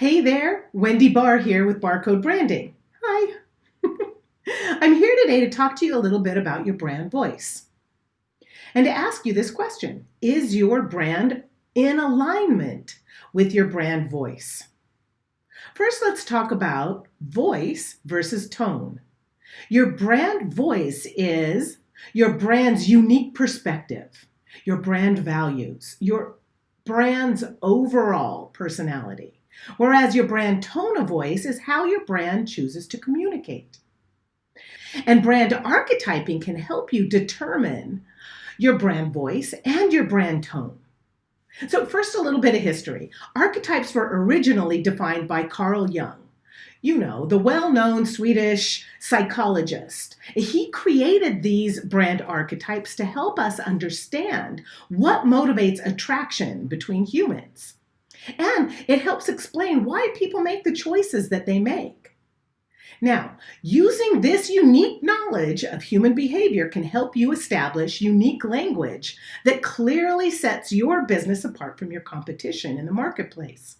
Hey there, Wendy Barr here with Barcode Branding. Hi. I'm here today to talk to you a little bit about your brand voice and to ask you this question. Is your brand in alignment with your brand voice? First, let's talk about voice versus tone. Your brand voice is your brand's unique perspective, your brand values, your brand's overall personality. Whereas your brand tone of voice is how your brand chooses to communicate. And brand archetyping can help you determine your brand voice and your brand tone. So first, a little bit of history. Archetypes were originally defined by Carl Jung. You know, the well-known Swedish psychologist. He created these brand archetypes to help us understand what motivates attraction between humans. And it helps explain why people make the choices that they make. Now, using this unique knowledge of human behavior can help you establish unique language that clearly sets your business apart from your competition in the marketplace.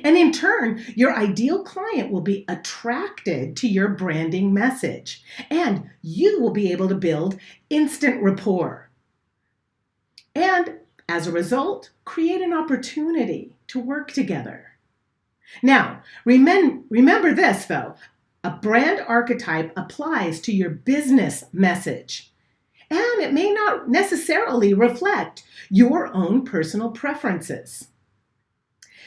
And in turn, your ideal client will be attracted to your branding message, and you will be able to build instant rapport. And as a result, create an opportunity to work together. Now, remember this though, a brand archetype applies to your business message, and it may not necessarily reflect your own personal preferences.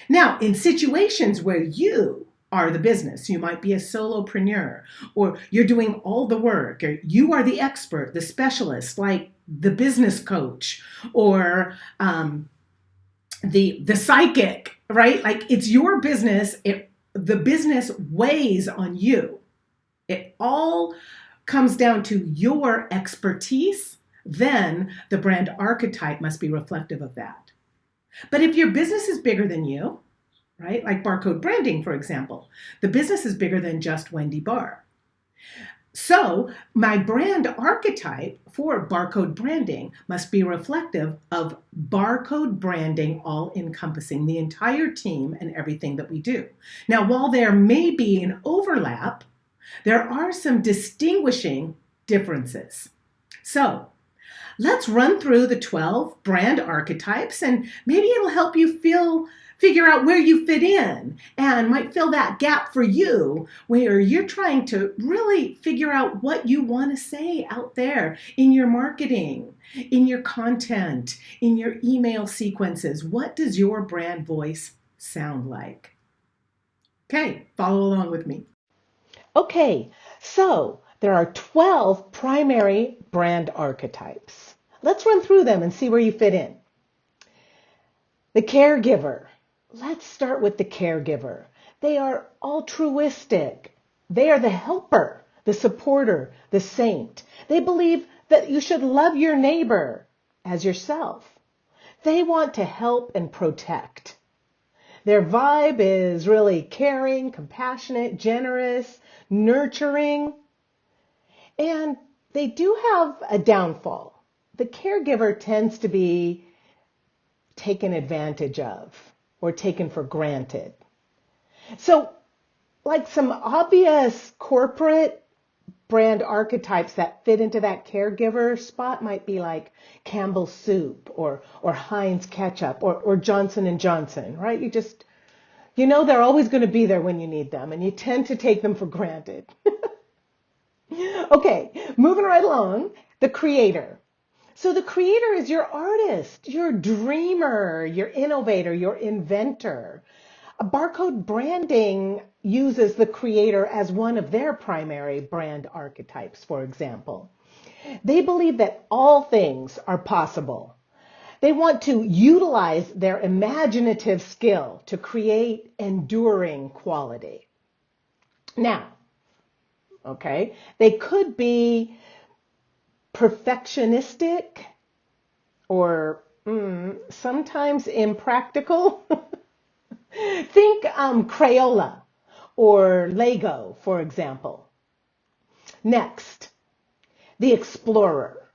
Now, in situations where you are the business, you might be a solopreneur, or you're doing all the work, or you are the expert, the specialist, like the business coach, or the psychic, right? Like it's your business. The business weighs on you. It all comes down to your expertise. Then the brand archetype must be reflective of that. But if your business is bigger than you, right? Like Barcode Branding, for example, the business is bigger than just Wendy Barr. So my brand archetype for Barcode Branding must be reflective of Barcode Branding, all encompassing the entire team and everything that we do. Now, while there may be an overlap, there are some distinguishing differences. So let's run through the 12 brand archetypes, and maybe it'll help you figure out where you fit in and might fill that gap for you where you're trying to really figure out what you want to say out there in your marketing, in your content, in your email sequences. What does your brand voice sound like? Okay, follow along with me. Okay, so there are 12 primary brand archetypes. Let's run through them and see where you fit in. The caregiver. Let's start with the caregiver. They are altruistic. They are the helper, the supporter, the saint. They believe that you should love your neighbor as yourself. They want to help and protect. Their vibe is really caring, compassionate, generous, nurturing. And they do have a downfall. The caregiver tends to be taken advantage of or taken for granted. So, like some obvious corporate brand archetypes that fit into that caregiver spot might be like Campbell's Soup or Heinz Ketchup or Johnson & Johnson, right? You know they're always going to be there when you need them, and you tend to take them for granted. Okay, moving right along, the creator. So the creator is your artist, your dreamer, your innovator, your inventor. Barcode Branding uses the creator as one of their primary brand archetypes, for example. They believe that all things are possible. They want to utilize their imaginative skill to create enduring quality. Now, okay, they could be perfectionistic or sometimes impractical. Think Crayola or Lego, for example. Next, the explorer.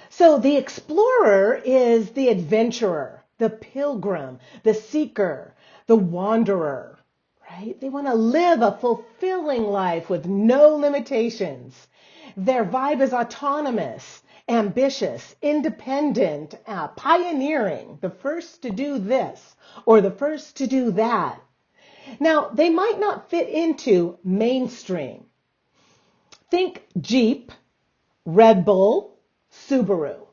So the explorer is the adventurer, the pilgrim, the seeker, the wanderer. right? They want to live a fulfilling life with no limitations. Their vibe is autonomous, ambitious, independent, pioneering, the first to do this or the first to do that. Now, they might not fit into mainstream. Think Jeep, Red Bull, Subaru.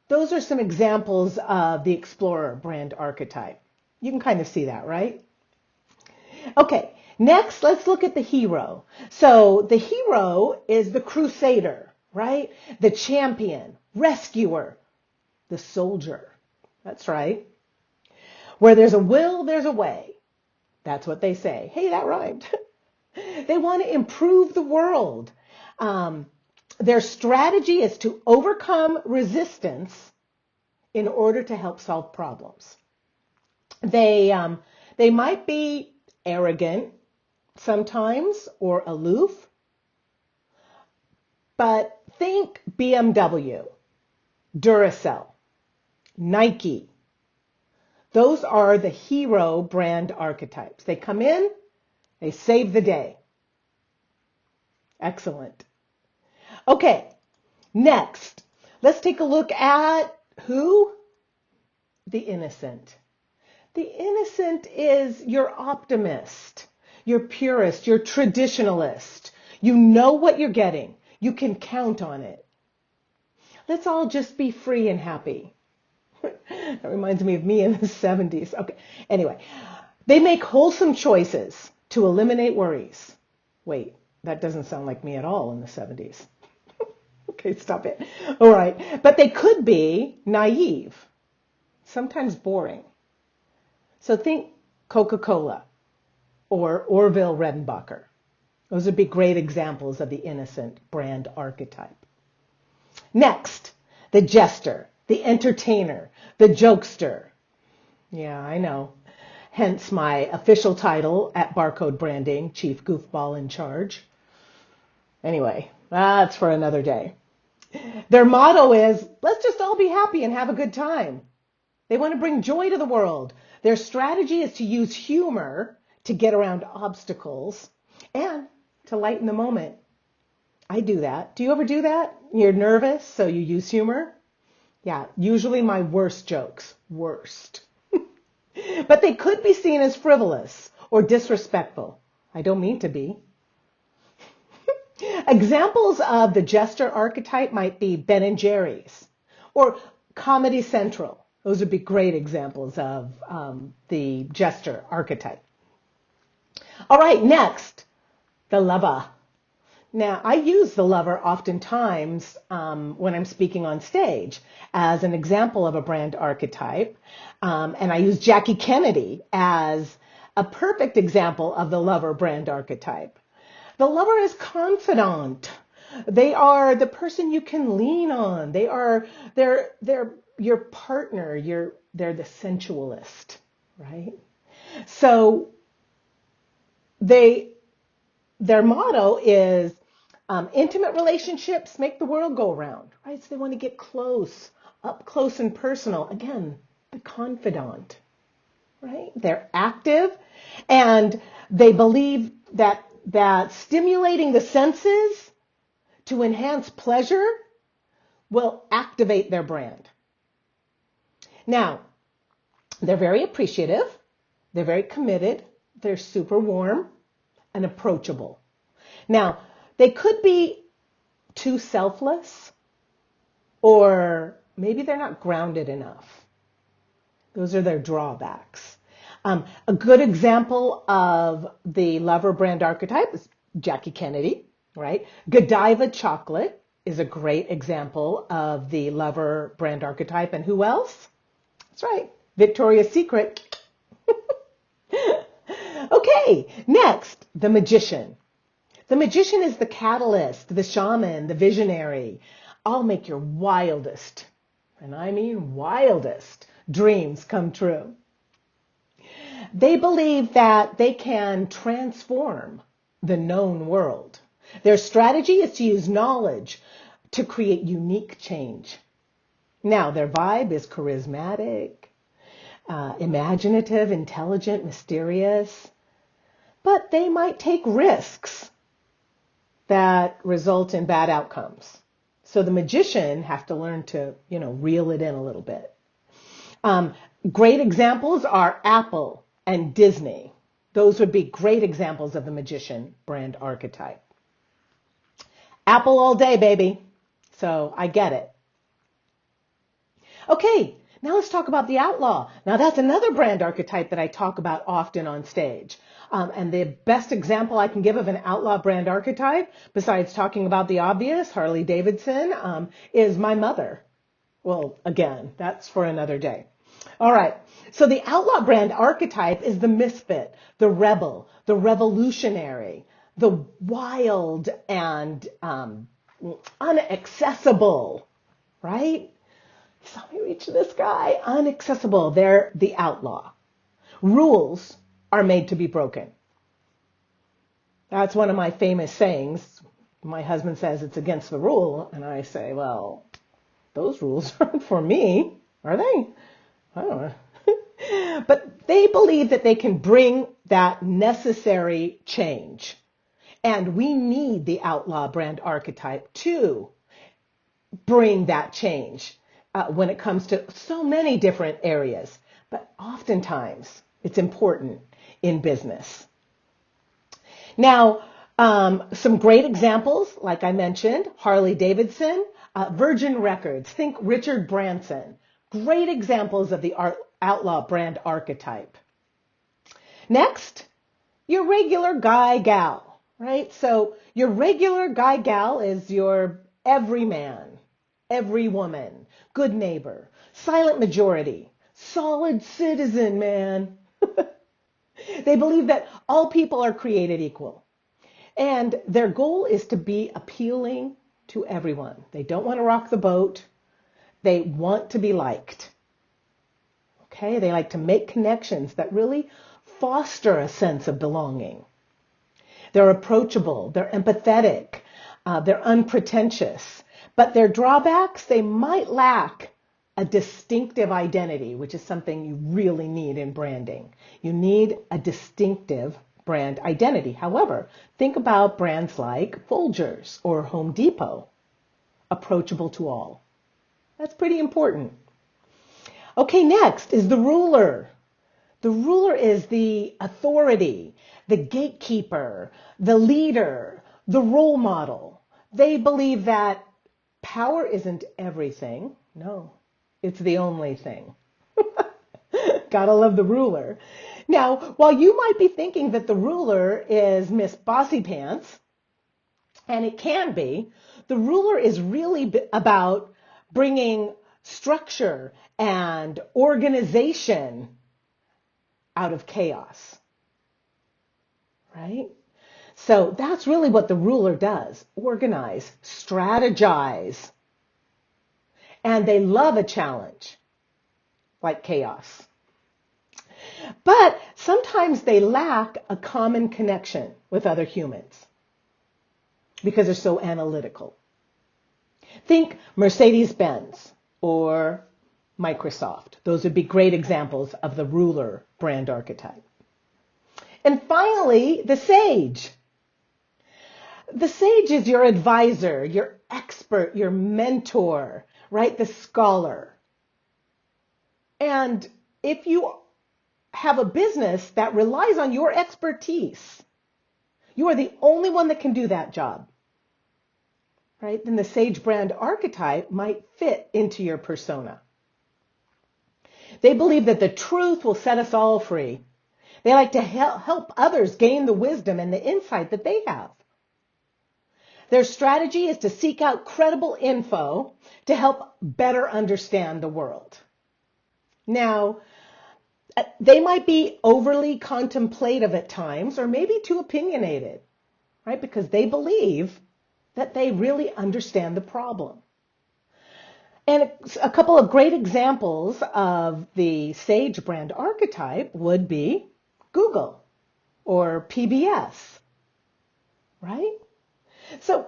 Those are some examples of the Explorer brand archetype. You can kind of see that, right? Okay, next let's look at the hero. So the hero is the crusader, right? The champion, rescuer, the soldier. That's right. Where there's a will, there's a way. That's what they say. Hey, that rhymed. They want to improve the world. Their strategy is to overcome resistance in order to help solve problems. They might be arrogant sometimes or aloof, but think BMW, Duracell, Nike. Those are the hero brand archetypes. They come in, they save the day. Excellent. Okay, next, let's take a look at who? The innocent. The innocent is your optimist, your purist, your traditionalist. You know what you're getting. You can count on it. Let's all just be free and happy. That reminds me of me in the 70s. Okay, anyway, they make wholesome choices to eliminate worries. Wait, that doesn't sound like me at all in the 70s. Okay, stop it. All right, but they could be naive, sometimes boring. So think Coca-Cola or Orville Redenbacher. Those would be great examples of the innocent brand archetype. Next, the jester, the entertainer, the jokester. Yeah, I know. Hence my official title at Barcode Branding, Chief Goofball in Charge. Anyway, that's for another day. Their motto is, let's just all be happy and have a good time. They want to bring joy to the world. Their strategy is to use humor to get around obstacles and to lighten the moment. I do that. Do you ever do that? You're nervous, so you use humor? Yeah, usually my worst jokes. Worst. But they could be seen as frivolous or disrespectful. I don't mean to be. Examples of the jester archetype might be Ben and Jerry's or Comedy Central. Those would be great examples of the jester archetype. All right, next, the lover. Now, I use the lover oftentimes when I'm speaking on stage as an example of a brand archetype. And I use Jackie Kennedy as a perfect example of the lover brand archetype. The lover is confidant. They are the person you can lean on. They're your partner. They're the sensualist, right? So their motto is intimate relationships make the world go round, right? So they want to get close, up close and personal. Again, the confidant, right? They're active and they believe that stimulating the senses to enhance pleasure will activate their brand. Now, they're very appreciative. They're very committed. They're super warm and approachable. Now, they could be too selfless, or maybe they're not grounded enough. Those are their drawbacks. A good example of the lover brand archetype is Jackie Kennedy, right? Godiva chocolate is a great example of the lover brand archetype. And who else? That's right, Victoria's Secret. Okay, next, the magician. The magician is the catalyst, the shaman, the visionary. I'll make your wildest, and I mean wildest, dreams come true. They believe that they can transform the known world. Their strategy is to use knowledge to create unique change. Now, their vibe is charismatic, imaginative, intelligent, mysterious. but they might take risks that result in bad outcomes. So the magician has to learn to, reel it in a little bit. Great examples are Apple and Disney. Those would be great examples of the magician brand archetype. Apple all day, baby. So I get it. Okay, now let's talk about the outlaw. Now that's another brand archetype that I talk about often on stage. And the best example I can give of an outlaw brand archetype, besides talking about the obvious, Harley Davidson, is my mother. Well, again, that's for another day. All right, so the outlaw brand archetype is the misfit, the rebel, the revolutionary, the wild and unaccessible, right? You saw me reach this guy, unaccessible. They're the outlaw. Rules are made to be broken. That's one of my famous sayings. My husband says it's against the rule, and I say, well, those rules aren't for me, are they? I don't know. But they believe that they can bring that necessary change. And we need the outlaw brand archetype to bring that change when it comes to so many different areas. But oftentimes, it's important in business. Now, some great examples, like I mentioned, Harley Davidson, Virgin Records, think Richard Branson. Great examples of the outlaw brand archetype. Next, your regular guy, gal, right? So your regular guy, gal is your everyman, every woman, good neighbor, silent majority, solid citizen, man. They believe that all people are created equal. And their goal is to be appealing to everyone. They don't want to rock the boat. They want to be liked. Okay, they like to make connections that really foster a sense of belonging. They're approachable, they're empathetic, they're unpretentious. But their drawbacks, they might lack a distinctive identity, which is something you really need in branding. You need a distinctive brand identity. However, think about brands like Folgers or Home Depot, approachable to all. That's pretty important. Okay, next is the ruler. The ruler is the authority, the gatekeeper, the leader, the role model. They believe that power isn't everything. No, it's the only thing. Gotta love the ruler. Now, while you might be thinking that the ruler is Miss Bossy Pants, and it can be, the ruler is really about bringing structure and organization out of chaos, right? So that's really what the ruler does, organize, strategize. And they love a challenge, like chaos. But sometimes they lack a common connection with other humans because they're so analytical. Think Mercedes-Benz or Microsoft. Those would be great examples of the ruler brand archetype. And finally, the sage. The sage is your advisor, your expert, your mentor, right? The scholar. And if you have a business that relies on your expertise, you are the only one that can do that job, right? Then the sage brand archetype might fit into your persona. They believe that the truth will set us all free. They like to help others gain the wisdom and the insight that they have. Their strategy is to seek out credible info to help better understand the world. Now, they might be overly contemplative at times or maybe too opinionated, right? Because they believe that they really understand the problem. And a couple of great examples of the sage brand archetype would be Google or PBS, right? So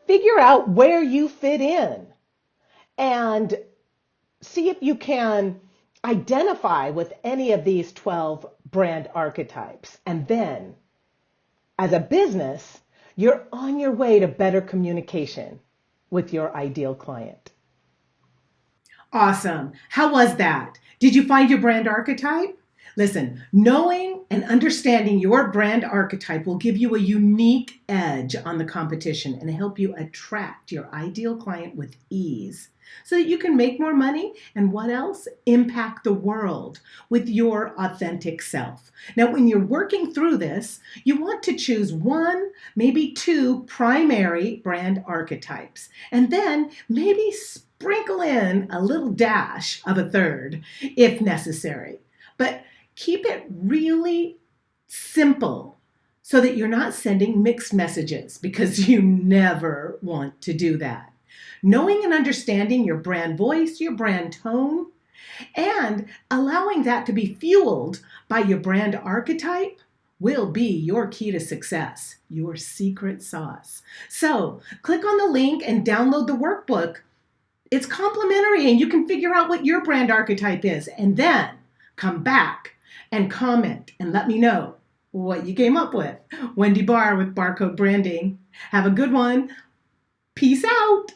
figure out where you fit in and see if you can identify with any of these 12 brand archetypes. And then as a business, you're on your way to better communication with your ideal client. Awesome. How was that? Did you find your brand archetype? Listen, knowing and understanding your brand archetype will give you a unique edge on the competition and help you attract your ideal client with ease so that you can make more money and what else? Impact the world with your authentic self. Now, when you're working through this, you want to choose one, maybe two primary brand archetypes, and then maybe sprinkle in a little dash of a third if necessary. But keep it really simple so that you're not sending mixed messages, because you never want to do that. Knowing and understanding your brand voice, your brand tone, and allowing that to be fueled by your brand archetype will be your key to success, your secret sauce. So click on the link and download the workbook. It's complimentary and you can figure out what your brand archetype is, and then come back and comment and let me know what you came up with. Wendy Barr with Barcode Branding. Have a good one. Peace out.